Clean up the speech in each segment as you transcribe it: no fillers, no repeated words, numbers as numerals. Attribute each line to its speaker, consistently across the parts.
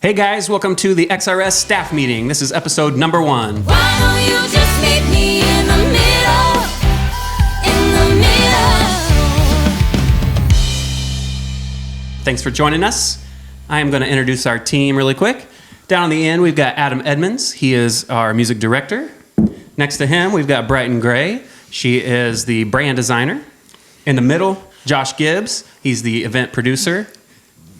Speaker 1: Hey guys, welcome to the XRS staff meeting. This is episode number 1.
Speaker 2: Why don't you just meet me in the middle, in the middle?
Speaker 1: Thanks for joining us. I am going to introduce our team really quick. Down on the end, we've got Adam Edmonds. He is our music director. Next to him, we've got Brighton Gray. She is the brand designer. In the middle, Josh Gibbs. He's the event producer.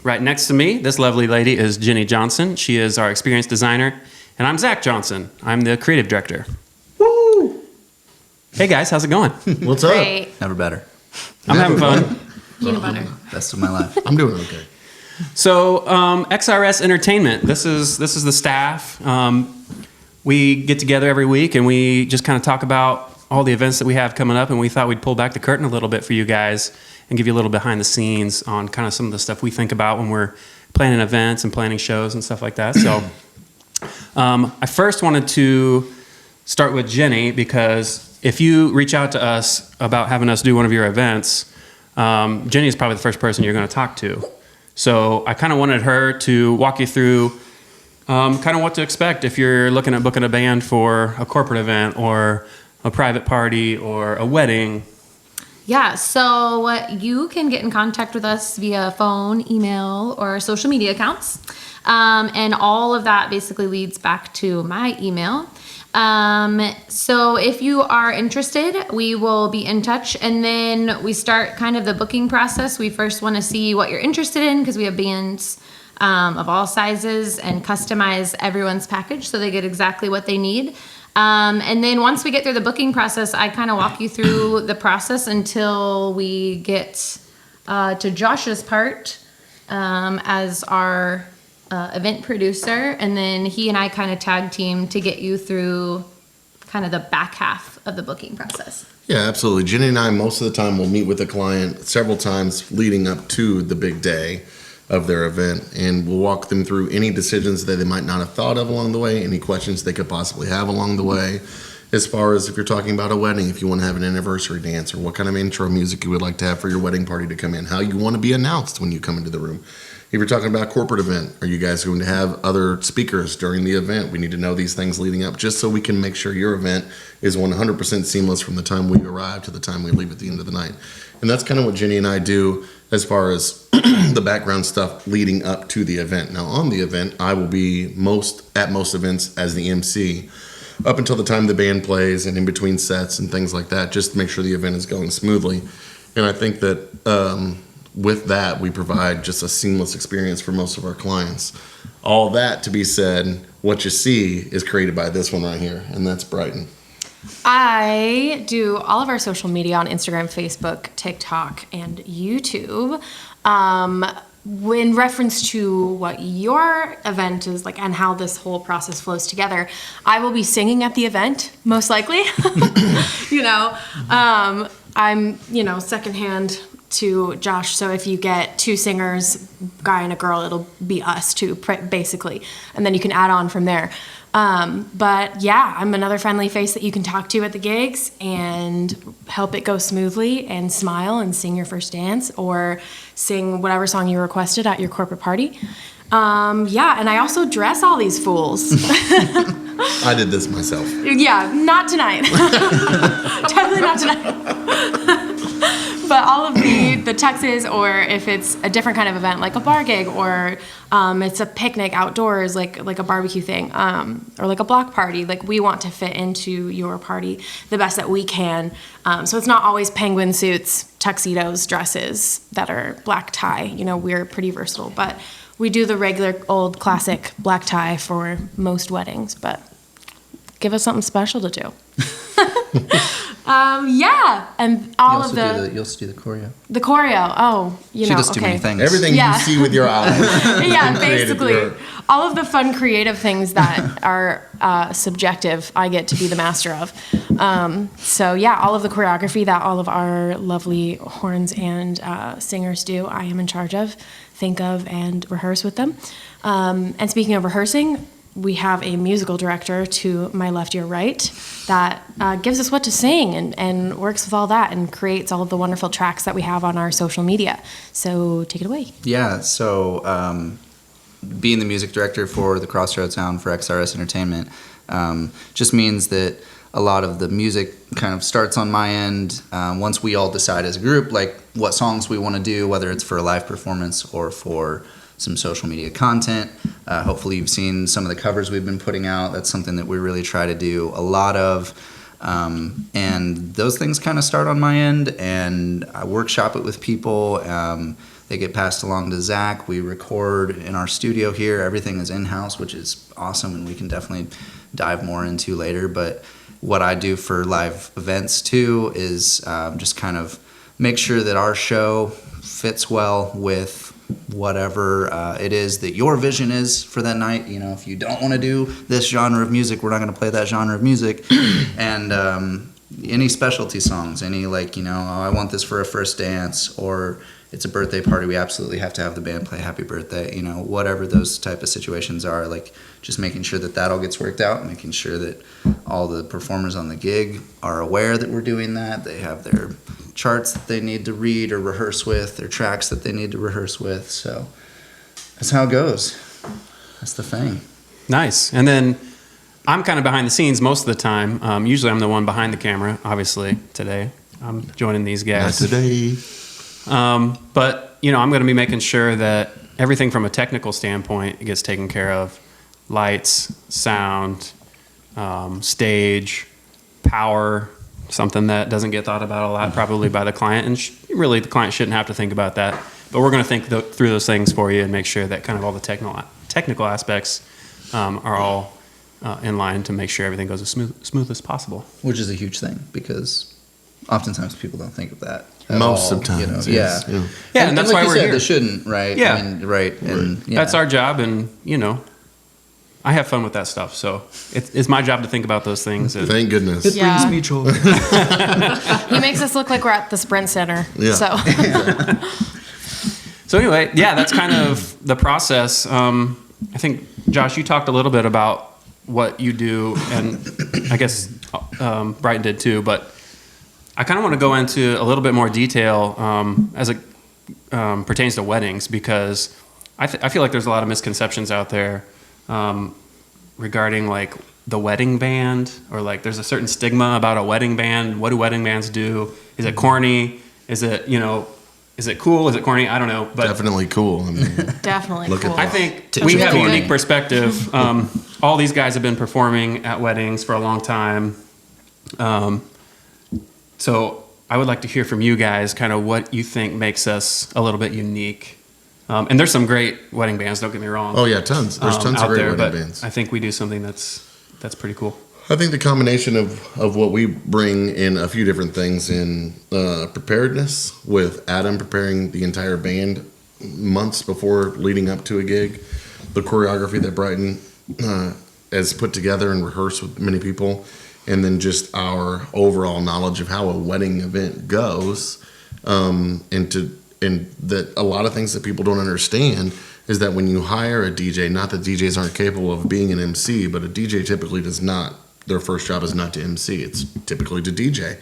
Speaker 1: Right next to me, this lovely lady is Jenny Johnson. She is our experience designer. And I'm Zach Johnson. I'm the creative director. Woo! Hey guys, how's it going?
Speaker 3: What's up?
Speaker 4: Great.
Speaker 3: Never better.
Speaker 1: I'm having fun.
Speaker 4: Peanut butter.
Speaker 3: Best of my life. I'm doing okay.
Speaker 1: So, XRS Entertainment, this is the staff. We get together every week and we just kind of talk about all the events that we have coming up, and we thought we'd pull back the curtain a little bit for you guys and give you a little behind the scenes on kind of some of the stuff we think about when we're planning events and planning shows and stuff like that. So, I first wanted to start with Jenny, because if you reach out to us about having us do one of your events, Jenny is probably the first person you're going to talk to. So I kind of wanted her to walk you through kind of what to expect if you're looking at booking a band for a corporate event or a private party or a wedding.
Speaker 4: Yeah, so you can get in contact with us via phone, email, or social media accounts. And all of that basically leads back to my email. So if you are interested, we will be in touch, and then we start kind of the booking process. We first want to see what you're interested in, because we have bands of all sizes, and customize everyone's package so they get exactly what they need. And then once we get through the booking process, I kind of walk you through the process until we get to Josh's part as our event producer, and then he and I kind of tag team to get you through kind of the back half of the booking process.
Speaker 3: Yeah, absolutely. Jenny and I, most of the time, will meet with the client several times leading up to the big day of their event, and we'll walk them through any decisions that they might not have thought of along the way, any questions they could possibly have along the way. As far as if you're talking about a wedding, if you want to have an anniversary dance, or what kind of intro music you would like to have for your wedding party to come in, how you want to be announced when you come into the room. If you're talking about a corporate event, are you guys going to have other speakers during the event? We need to know these things leading up, just so we can make sure your event is 100% seamless from the time we arrive to the time we leave at the end of the night. And that's kind of what Jenny and I do as far as the background stuff leading up to the event. Now, on the event, I will be at most events as the MC up until the time the band plays and in between sets and things like that, just to make sure the event is going smoothly. And I think that with that, we provide just a seamless experience for most of our clients. All that to be said, what you see is created by this one right here, and that's Brighton.
Speaker 5: I do all of our social media on Instagram, Facebook, TikTok, and YouTube. In reference to what your event is like and how this whole process flows together, I will be singing at the event, most likely. I'm, secondhand to Josh, so if you get two singers, guy and a girl, it'll be us two, basically, and then you can add on from there. But yeah, I'm another friendly face that you can talk to at the gigs and help it go smoothly, and smile and sing your first dance or sing whatever song you requested at your corporate party. And I also dress all these fools.
Speaker 3: I did this myself.
Speaker 5: Yeah, not tonight. Definitely not tonight. But all of the tuxes, or if it's a different kind of event, like a bar gig, or it's a picnic outdoors, like a barbecue thing, or like a block party, like we want to fit into your party the best that we can. So it's not always penguin suits, tuxedos, dresses that are black tie. We're pretty versatile, but we do the regular old classic black tie for most weddings, but give us something special to do. And all of the...
Speaker 6: You also do the choreo.
Speaker 5: The choreo,
Speaker 6: She does too many things.
Speaker 3: Everything you see with your eyes.
Speaker 5: Yeah, basically. All of the fun creative things that are subjective, I get to be the master of. All of the choreography that all of our lovely horns and singers do, I am in charge of, think of, and rehearse with them. And speaking of rehearsing, we have a musical director to my left, your right, that gives us what to sing and works with all that and creates all of the wonderful tracks that we have on our social media. So take it away.
Speaker 6: Yeah, so being the music director for the Crossroads Sound for XRS Entertainment just means that a lot of the music kind of starts on my end once we all decide as a group like what songs we want to do, whether it's for a live performance or for some social media content. Hopefully you've seen some of the covers we've been putting out. That's something that we really try to do a lot of. And those things kind of start on my end, and I workshop it with people. They get passed along to Zach. We record in our studio here. Everything is in-house, which is awesome, and we can definitely dive more into later. But what I do for live events too is just kind of make sure that our show fits well with whatever it is that your vision is for that night. You know, if you don't want to do this genre of music, we're not going to play that genre of music. And any specialty songs, any like, you know, oh, I want this for a first dance, or it's a birthday party, we absolutely have to have the band play Happy Birthday, you know, whatever those type of situations are, like just making sure that that all gets worked out, making sure that all the performers on the gig are aware that we're doing that. They have their charts that they need to read or rehearse with, their tracks that they need to rehearse with. So that's how it goes. That's the thing.
Speaker 1: Nice. And then I'm kind of behind the scenes most of the time. Usually I'm the one behind the camera, obviously. Today I'm joining these
Speaker 3: Not
Speaker 1: guys.
Speaker 3: today.
Speaker 1: But, you know, I'm going to be making sure that everything from a technical standpoint gets taken care of. Lights, sound, stage, power, something that doesn't get thought about a lot probably by the client. And really the client shouldn't have to think about that. But we're going to think through those things for you and make sure that kind of all the technical aspects are all in line to make sure everything goes as smooth as possible.
Speaker 6: Which is a huge thing because oftentimes people don't think of that.
Speaker 3: Most
Speaker 6: all,
Speaker 3: of times,
Speaker 6: you know,
Speaker 3: yes,
Speaker 6: yeah.
Speaker 3: yeah.
Speaker 1: And that's
Speaker 6: like
Speaker 1: why
Speaker 6: you
Speaker 1: we're
Speaker 6: said,
Speaker 1: here.
Speaker 6: They shouldn't, right?
Speaker 1: Yeah.
Speaker 6: I mean, right. And yeah.
Speaker 1: That's our job, and, you know, I have fun with that stuff. So it's my job to think about those things. And
Speaker 3: Thank goodness.
Speaker 5: Yeah.
Speaker 6: me joy.
Speaker 5: He makes us look like we're at the Sprint Center.
Speaker 3: Yeah.
Speaker 5: So
Speaker 1: So anyway, yeah, that's kind of the process. I think, Josh, you talked a little bit about what you do, and I guess Brighton did too, but I kind of want to go into a little bit more detail as it pertains to weddings, because I feel like there's a lot of misconceptions out there regarding like the wedding band, or like there's a certain stigma about a wedding band. What do wedding bands do? Is it corny? Is it, you know, is it cool? Is it corny? I don't know. But
Speaker 3: Definitely cool. I mean,
Speaker 5: definitely
Speaker 3: Look at
Speaker 5: cool.
Speaker 3: that.
Speaker 1: I think
Speaker 6: Tits
Speaker 1: we
Speaker 6: are
Speaker 1: have a
Speaker 6: corny.
Speaker 1: unique perspective. All these guys have been performing at weddings for a long time. So I would like to hear from you guys kind of what you think makes us a little bit unique. And there's some great wedding bands, don't get me wrong.
Speaker 3: oh yeah, tons. There's tons
Speaker 1: out
Speaker 3: of great
Speaker 1: there,
Speaker 3: wedding
Speaker 1: but
Speaker 3: bands.
Speaker 1: I think we do something that's pretty cool.
Speaker 3: I think the combination of what we bring in a few different things in preparedness, with Adam preparing the entire band months before leading up to a gig, the choreography that Brighton has put together and rehearsed with many people, and then just our overall knowledge of how a wedding event goes, and that a lot of things that people don't understand is that when you hire a DJ, not that DJs aren't capable of being an MC, but a DJ typically does not. Their first job is not to MC; it's typically to DJ.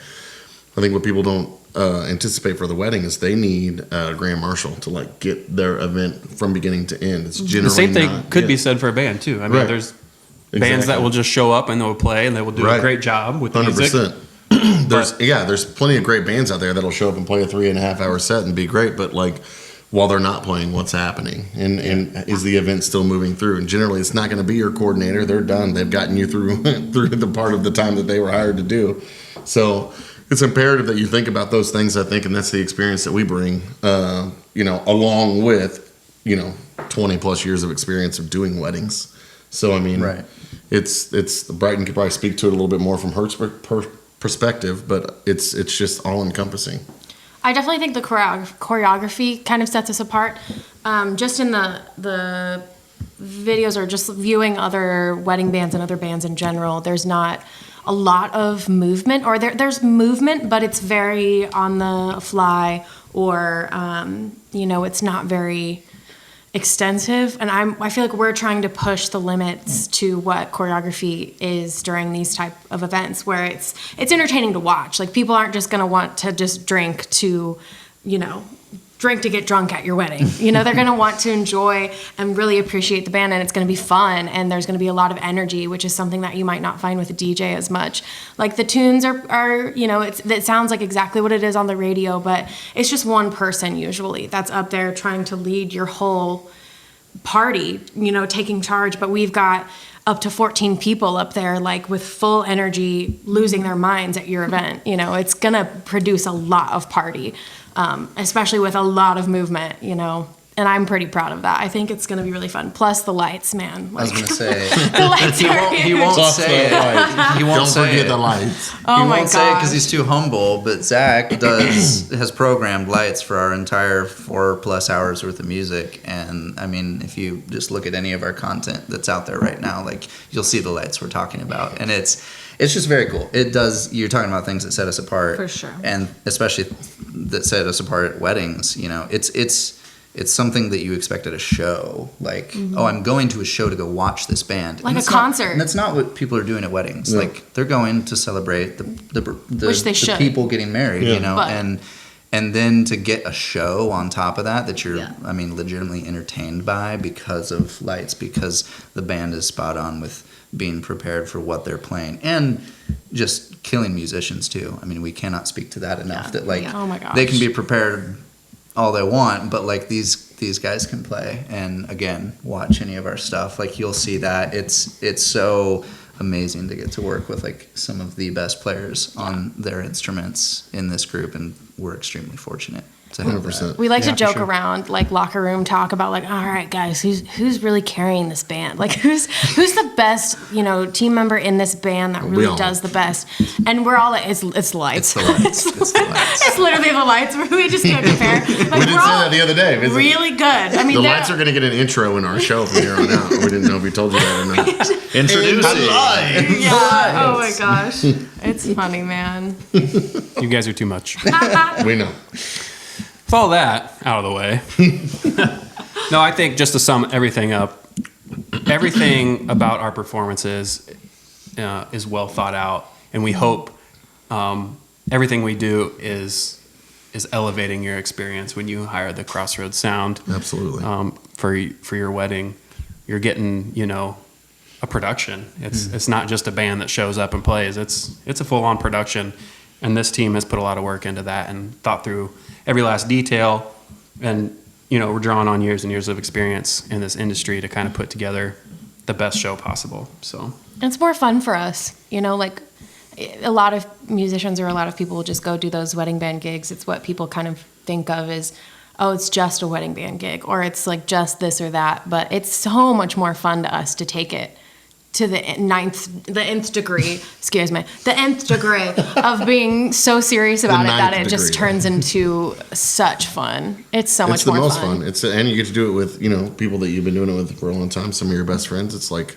Speaker 3: I think what people don't anticipate for the wedding is they need a grand marshal to like get their event from beginning to end. It's generally
Speaker 1: The same thing
Speaker 3: not-
Speaker 1: could
Speaker 3: yeah.
Speaker 1: be said for a band too. I mean,
Speaker 3: Right.
Speaker 1: there's bands that
Speaker 3: Exactly.
Speaker 1: will just show up and they'll play and they will do a
Speaker 3: Right.
Speaker 1: great job with the music.
Speaker 3: 100%. There's plenty of great bands out there that'll show up and play a 3.5 hour set and be great, but like while they're not playing, what's happening, and is the event still moving through? And generally, it's not going to be your coordinator. They're done. They've gotten you through through the part of the time that they were hired to do. So it's imperative that you think about those things, I think, and that's the experience that we bring. Along with 20 plus years of experience of doing weddings. So I mean,
Speaker 6: Right.
Speaker 3: It's Brighton could probably speak to it a little bit more from her perspective, but it's just all encompassing.
Speaker 5: I definitely think the choreography kind of sets us apart. Just in the videos or just viewing other wedding bands and other bands in general, there's not a lot of movement, or there's movement, but it's very on the fly, or it's not very extensive. And I feel like we're trying to push the limits to what choreography is during these type of events, where it's entertaining to watch. Like, people aren't just going to want to just drink to drink to get drunk at your wedding. You know, they're going to want to enjoy and really appreciate the band, and it's going to be fun, and there's going to be a lot of energy, which is something that you might not find with a DJ as much. Like the tunes are you know, it sounds like exactly what it is on the radio, but it's just one person usually that's up there trying to lead your whole party, you know, taking charge. But we've got up to 14 people up there, like with full energy, losing their minds at your event. You know, it's going to produce a lot of party. Especially with a lot of movement, you know, and I'm pretty proud of that. I think it's going to be really fun. Plus the lights, man.
Speaker 6: I was gonna say
Speaker 5: the lights
Speaker 6: he won't
Speaker 3: Plus
Speaker 6: say
Speaker 3: the
Speaker 6: it.
Speaker 3: lights.
Speaker 6: He won't
Speaker 3: Don't
Speaker 6: say
Speaker 3: forget
Speaker 6: it.
Speaker 3: the lights.
Speaker 5: Oh
Speaker 6: He
Speaker 5: my
Speaker 6: won't say it because
Speaker 5: gosh.
Speaker 6: he's too humble. But Zach has programmed lights for our entire 4+ hours worth of music. And I mean, if you just look at any of our content that's out there right now, like you'll see the lights we're talking about, and it's just very cool. It does. You're talking about things that set us apart,
Speaker 4: For sure.
Speaker 6: and especially that set us apart at weddings. You know, it's something that you expect at a show. Like, oh, I'm going to a show to go watch this band.
Speaker 5: Like
Speaker 6: And
Speaker 5: a
Speaker 6: it's not-
Speaker 5: concert.
Speaker 6: and that's not what people are doing at weddings.
Speaker 3: Yeah.
Speaker 6: Like, they're going to celebrate the
Speaker 5: Which they
Speaker 6: the
Speaker 5: should.
Speaker 6: people getting married.
Speaker 3: Yeah.
Speaker 6: You know,
Speaker 5: But-
Speaker 6: and then to get a show on top of that you're,
Speaker 4: Yeah.
Speaker 6: I mean, legitimately entertained by because of lights, because the band is spot on with being prepared for what they're playing, and just killing musicians too. I mean, we cannot speak to that enough.
Speaker 4: Yeah.
Speaker 6: That like
Speaker 5: Yeah. Oh my gosh.
Speaker 6: they can be prepared all they want, but like these guys can play. And again, watch any of our stuff, like you'll see that it's so amazing to get to work with like some of the best players on their instruments in this group, and we're extremely fortunate to have
Speaker 3: 100%.
Speaker 5: We like
Speaker 1: Yeah,
Speaker 5: to
Speaker 1: for
Speaker 5: joke
Speaker 1: sure.
Speaker 5: around, like locker room talk about, like, all right, guys, who's really carrying this band? Like, who's the best, you know, team member in this band that
Speaker 3: We
Speaker 5: really
Speaker 3: all-
Speaker 5: does the best? And we're all like, it's lights.
Speaker 6: It's the lights. It's the lights.
Speaker 5: It's literally the lights. We just can't compare. Like,
Speaker 3: We did
Speaker 5: we're
Speaker 3: say
Speaker 5: all
Speaker 3: that the other day. It's like,
Speaker 5: really good. I mean,
Speaker 3: the
Speaker 5: they're-
Speaker 3: lights are going to get an intro in our show from here on out. We didn't know if we told you that or not.
Speaker 6: Introducing.
Speaker 5: Yeah. Oh my gosh. It's funny, man.
Speaker 1: You guys are too much.
Speaker 3: We know.
Speaker 1: With all that out of the way, no, I think just to sum everything up, everything about our performances is well thought out, and we hope everything we do is elevating your experience when you hire the Crossroads Sound
Speaker 3: Absolutely.
Speaker 1: for your wedding. You're getting, you know, a production. It's not just a band that shows up and plays. It's a full on production, and this team has put a lot of work into that and thought through every last detail. And you know, we're drawing on years and years of experience in this industry to kind of put together the best show possible. So
Speaker 5: It's more fun for us, you know, like a lot of musicians or a lot of people will just go do those wedding band gigs. It's what people kind of think of as, oh, it's just a wedding band gig, or it's like just this or that. But it's so much more fun to us to take it to the nth degree, excuse me, the nth degree of being so serious about it that
Speaker 3: ninth
Speaker 5: it just
Speaker 3: degree.
Speaker 5: turns into such fun. It's so much
Speaker 3: It's the
Speaker 5: more
Speaker 3: most
Speaker 5: fun.
Speaker 3: fun. And you get to do it with, you know, people that you've been doing it with for a long time. Some of your best friends. It's like,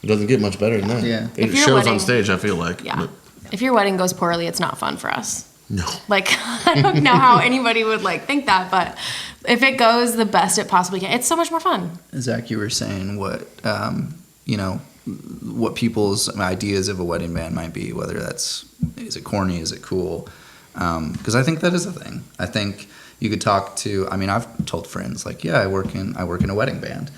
Speaker 3: it doesn't get much better than that.
Speaker 6: Yeah.
Speaker 3: It
Speaker 5: If your
Speaker 3: shows
Speaker 5: wedding-
Speaker 3: on stage, I feel like.
Speaker 5: Yeah.
Speaker 3: But
Speaker 5: If your wedding goes poorly, it's not fun for us.
Speaker 3: no.
Speaker 5: Like, I don't know how anybody would like think that, but if it goes the best it possibly can, it's so much more fun.
Speaker 6: Zach, you were saying what, you know, what people's ideas of a wedding band might be, whether is it corny, is it cool? Because I think that is a thing. I think you could talk to, I mean, I've told friends like, yeah, I work in a wedding band.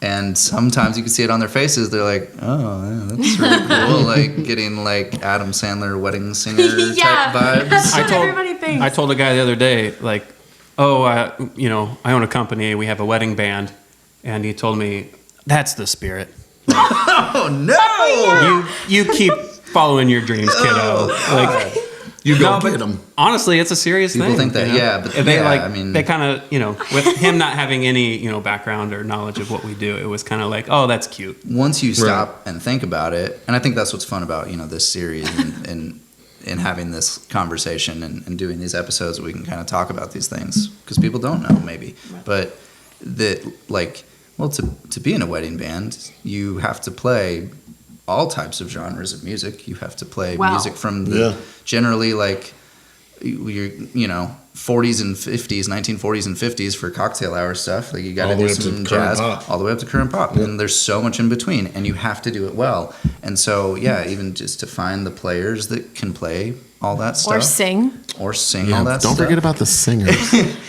Speaker 6: And sometimes you can see it on their faces. They're like, oh, yeah, that's really cool. Like getting like Adam Sandler wedding singer
Speaker 5: Yeah.
Speaker 6: type
Speaker 5: That's
Speaker 6: vibes.
Speaker 5: what everybody thinks.
Speaker 1: I told a guy the other day, like, oh, you know, I own a company. We have a wedding band, and he told me that's the spirit.
Speaker 6: Oh no!
Speaker 1: You keep following your dreams, kiddo. Like,
Speaker 3: You go
Speaker 1: no,
Speaker 3: get
Speaker 1: but
Speaker 3: them.
Speaker 1: honestly, it's a serious
Speaker 6: People
Speaker 1: thing.
Speaker 6: think that,
Speaker 1: you know?
Speaker 6: yeah, but
Speaker 1: And they
Speaker 6: yeah,
Speaker 1: like,
Speaker 6: I mean-
Speaker 1: they kind of, you know, with him not having any, you know, background or knowledge of what we do, it was kind of like, oh, that's cute.
Speaker 6: Once you stop and think about it, and I think that's what's fun about, you know, this series and having this conversation and doing these episodes, we can kind of talk about these things because people don't know maybe, but that like, well, to be in a wedding band, you have to play all types of genres of music. You have to play
Speaker 5: Wow.
Speaker 6: music from the
Speaker 3: Yeah.
Speaker 6: generally like you're, 40s and 50s, 1940s and 50s for cocktail hour stuff. Like you got
Speaker 3: All
Speaker 6: to
Speaker 3: the
Speaker 6: do
Speaker 3: way up to
Speaker 6: some
Speaker 3: current
Speaker 6: jazz,
Speaker 3: pop.
Speaker 6: all the way up to current pop, and there's so much in between, and you have to do it well. And so, yeah, even just to find the players that can play all that stuff
Speaker 5: Or sing.
Speaker 6: or sing
Speaker 3: Yeah,
Speaker 6: all that
Speaker 3: don't
Speaker 6: stuff.
Speaker 3: forget about the singers.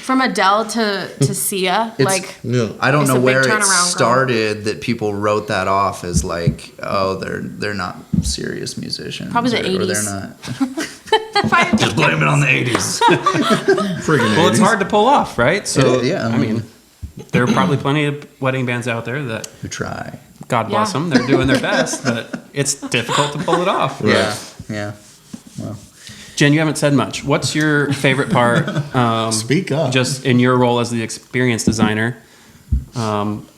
Speaker 5: From Adele to Sia,
Speaker 6: It's-
Speaker 5: like
Speaker 3: Yeah.
Speaker 6: I don't
Speaker 5: It's
Speaker 6: know
Speaker 5: a big
Speaker 6: where it
Speaker 5: turnaround, girl.
Speaker 6: started that people wrote that off as like, oh, they're not serious musicians.
Speaker 5: Probably the
Speaker 6: or
Speaker 5: 80s.
Speaker 6: they're not. Just blame it on the 80s.
Speaker 3: Friggin'
Speaker 1: Well, it's
Speaker 3: 80s.
Speaker 1: hard to pull off, right? So,
Speaker 6: Yeah,
Speaker 1: I mean, there are probably plenty of wedding bands out there that,
Speaker 6: Who try.
Speaker 1: God bless
Speaker 5: Yeah.
Speaker 1: them, they're doing their best, but it's difficult to pull it off.
Speaker 6: Yeah. Well,
Speaker 1: Jen, you haven't said much. What's your favorite part?
Speaker 3: Speak up.
Speaker 1: Just in your role as the experience designer,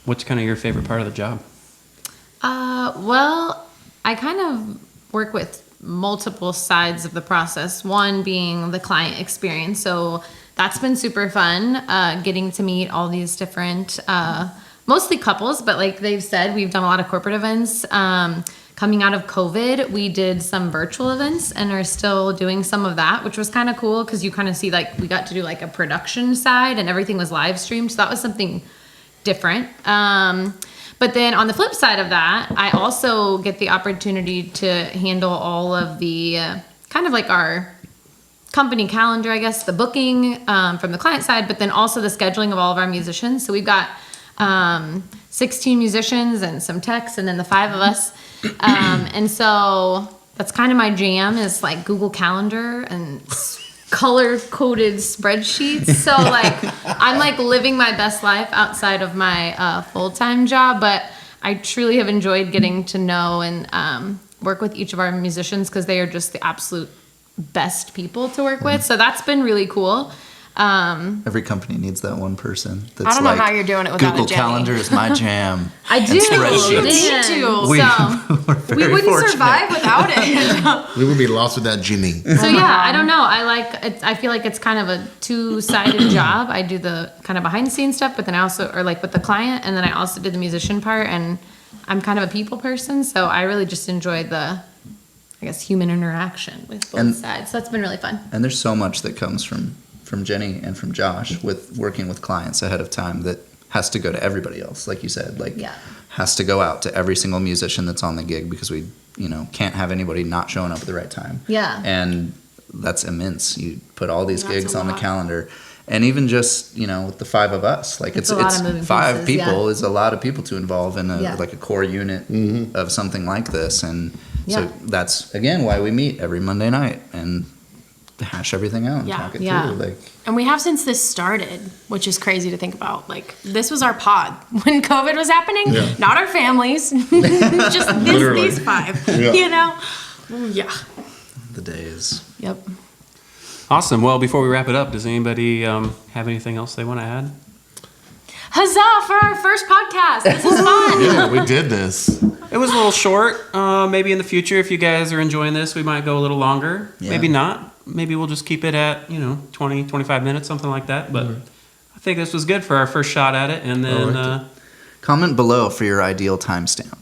Speaker 1: what's kind of your favorite part of the job?
Speaker 4: Well, I kind of work with multiple sides of the process. One being the client experience. So that's been super fun, getting to meet all these different, mostly couples, but like they've said, we've done a lot of corporate events. Coming out of COVID, we did some virtual events and are still doing some of that, which was kind of cool because you kind of see like we got to do like a production side and everything was live streamed. So that was something different. But then on the flip side of that, I also get the opportunity to handle all of the kind of like our company calendar, I guess, the booking from the client side, but then also the scheduling of all of our musicians. So we've got 16 musicians and some techs, and then the 5 of us. And so that's kind of my jam is like Google Calendar and color coded spreadsheets. So like I'm like living my best life outside of my full-time job, but I truly have enjoyed getting to know and work with each of our musicians because they are just the absolute best people to work with. So that's been really cool.
Speaker 6: every company needs that one person. That's
Speaker 5: I don't know
Speaker 6: like,
Speaker 5: how you're doing it without
Speaker 6: Google
Speaker 5: a Jenny.
Speaker 6: Calendar is my jam.
Speaker 4: I do.
Speaker 6: And spreadsheets.
Speaker 5: Me too.
Speaker 6: We,
Speaker 4: So-
Speaker 6: we're very
Speaker 5: We wouldn't
Speaker 6: fortunate.
Speaker 5: survive without it.
Speaker 3: We would be lost without Jimmy.
Speaker 4: So yeah, I don't know. I like it. I feel like it's kind of a two-sided job. I do the kind of behind-the-scenes stuff, but then I also, or like with the client, and then I also did the musician part. And I'm kind of a people person, so I really just enjoy the, I guess, human interaction with both
Speaker 6: And-
Speaker 4: sides. So that's been really fun.
Speaker 6: And there's so much that comes from Jenny and from Josh with working with clients ahead of time that has to go to everybody else, like you said, like
Speaker 4: Yeah.
Speaker 6: has to go out to every single musician that's on the gig because we, can't have anybody not showing up at the right time.
Speaker 4: Yeah.
Speaker 6: And that's immense. You put all these
Speaker 5: That's
Speaker 6: gigs
Speaker 5: a
Speaker 6: on the
Speaker 5: lot.
Speaker 6: calendar. And even just, with the 5 of us, like
Speaker 4: It's
Speaker 6: it's
Speaker 4: a lot of moving
Speaker 6: 5
Speaker 4: pieces,
Speaker 6: people
Speaker 4: yeah.
Speaker 6: is a lot of people to involve in
Speaker 4: Yeah.
Speaker 6: like a core unit of something like this. And
Speaker 4: Yeah.
Speaker 6: so that's again why we meet every Monday night and hash everything out and
Speaker 5: Yeah.
Speaker 6: talk it
Speaker 4: Yeah.
Speaker 6: through. Like
Speaker 5: And we have since this started, which is crazy to think about. Like, this was our pod when COVID was happening,
Speaker 3: Yeah.
Speaker 5: not our families, just
Speaker 3: Literally.
Speaker 5: these 5,
Speaker 3: Yeah.
Speaker 5: Yeah.
Speaker 6: the days.
Speaker 5: Yep.
Speaker 1: Awesome. Well, before we wrap it up, does anybody have anything else they want to add?
Speaker 5: Huzzah for our first podcast. This is fun.
Speaker 3: Yeah, we did this.
Speaker 1: It was a little short. Maybe in the future, if you guys are enjoying this, we might go a little longer.
Speaker 6: Yeah.
Speaker 1: Maybe not. Maybe we'll just keep it at, 20, 25 minutes, something like that. But I think this was good for our first shot at it. And then,
Speaker 3: liked
Speaker 6: Comment below for your ideal timestamp.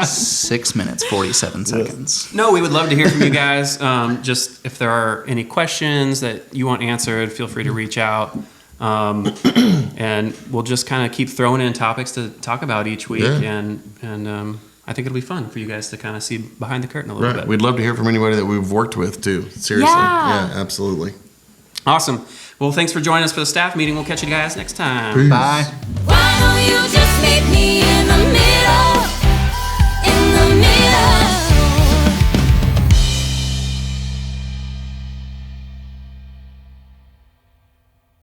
Speaker 6: 6 minutes, 47 seconds.
Speaker 1: no, we would love to hear from you guys. Just if there are any questions that you want answered, feel free to reach out. And we'll just kind of keep throwing in topics to talk about each week.
Speaker 3: Yeah.
Speaker 1: And I think it'll be fun for you guys to kind of see behind the curtain a little
Speaker 3: Right.
Speaker 1: bit.
Speaker 3: We'd love to hear from anybody that we've worked with too. Seriously.
Speaker 5: Yeah.
Speaker 3: Yeah, absolutely.
Speaker 1: Awesome. Well, thanks for joining us for the staff meeting. We'll catch you guys next time.
Speaker 6: Bye.
Speaker 2: Why don't you just meet me in the middle?